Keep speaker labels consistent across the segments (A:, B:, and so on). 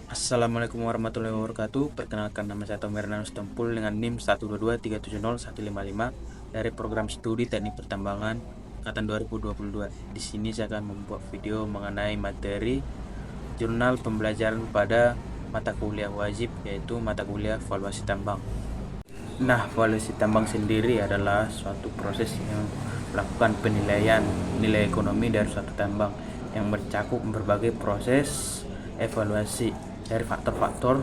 A: Assalamualaikum warahmatullahi wabarakatuh. Perkenalkan, nama saya Tommy Renanus Tempul dengan NIM 122370155 dari program studi Teknik Pertambangan angkatan 2022. Di sini saya akan membuat video mengenai materi jurnal pembelajaran pada mata kuliah wajib, yaitu mata kuliah valuasi tambang. Nah, valuasi tambang sendiri adalah suatu proses yang melakukan penilaian nilai ekonomi dari suatu tambang yang mencakup berbagai proses evaluasi dari faktor-faktor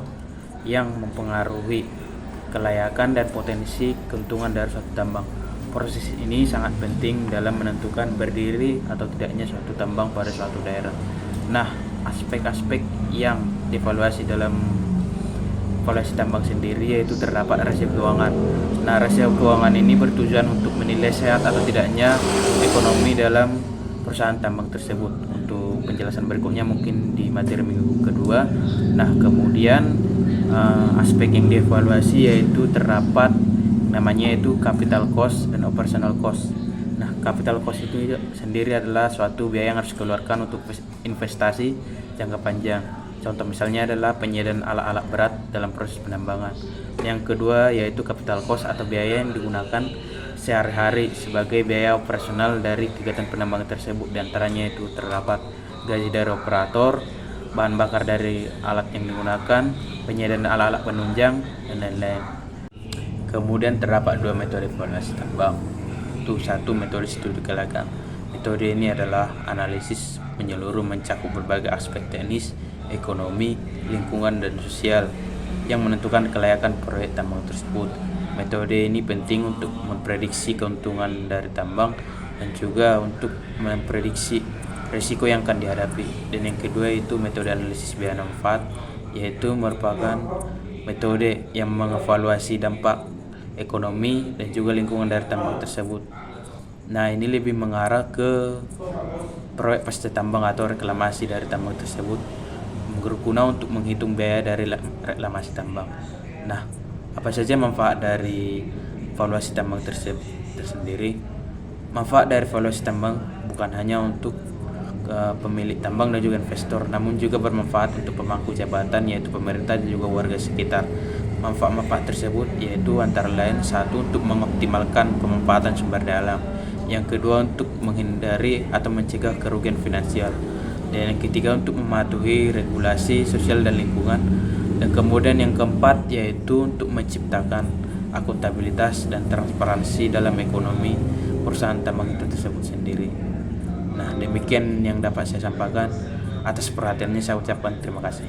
A: yang mempengaruhi kelayakan dan potensi keuntungan dari suatu tambang. Proses ini sangat penting dalam menentukan berdiri atau tidaknya suatu tambang pada suatu daerah. Nah, aspek-aspek yang dievaluasi dalam valuasi tambang sendiri yaitu terdapat rasio keuangan. Nah, rasio keuangan ini bertujuan untuk menilai sehat atau tidaknya ekonomi dalam perusahaan tambang tersebut. Untuk penjelasan berikutnya mungkin di materi minggu kedua. Nah, kemudian aspek yang dievaluasi yaitu terdapat namanya itu capital cost dan operational cost. Nah, capital cost itu sendiri adalah suatu biaya yang harus dikeluarkan untuk investasi jangka panjang. Contoh misalnya adalah penyediaan alat-alat berat dalam proses penambangan. Yang kedua yaitu capital cost atau biaya yang digunakan sehari-hari sebagai biaya operasional dari kegiatan penambangan tersebut. Di antaranya itu terdapat gaji dari operator, bahan bakar dari alat yang digunakan, penyediaan alat-alat penunjang, dan lain-lain. Kemudian terdapat dua metode evaluasi tambang. Itu satu, metode studi kelayakan. Metode ini adalah analisis menyeluruh mencakup berbagai aspek teknis, ekonomi, lingkungan, dan sosial yang menentukan kelayakan proyek tambang tersebut. Metode ini penting untuk memprediksi keuntungan dari tambang dan juga untuk memprediksi risiko yang akan dihadapi. Dan yang kedua itu metode analisis biaya manfaat, yaitu merupakan metode yang mengevaluasi dampak ekonomi dan juga lingkungan dari tambang tersebut. Nah, ini lebih mengarah ke proyek pasca tambang atau reklamasi dari tambang tersebut, berguna untuk menghitung biaya dari reklamasi tambang. Nah, apa saja manfaat dari valuasi tambang tersendiri? Manfaat dari valuasi tambang bukan hanya untuk pemilik tambang dan juga investor, namun juga bermanfaat untuk pemangku jabatan yaitu pemerintah dan juga warga sekitar. Manfaat-manfaat tersebut yaitu antara lain, satu, untuk mengoptimalkan pemanfaatan sumber daya alam. Yang kedua, untuk menghindari atau mencegah kerugian finansial. Dan yang ketiga, untuk mematuhi regulasi sosial dan lingkungan. Dan kemudian yang keempat yaitu untuk menciptakan akuntabilitas dan transparansi dalam ekonomi perusahaan tambang itu tersebut sendiri. Nah, demikian yang dapat saya sampaikan. Atas perhatiannya saya ucapkan terima kasih.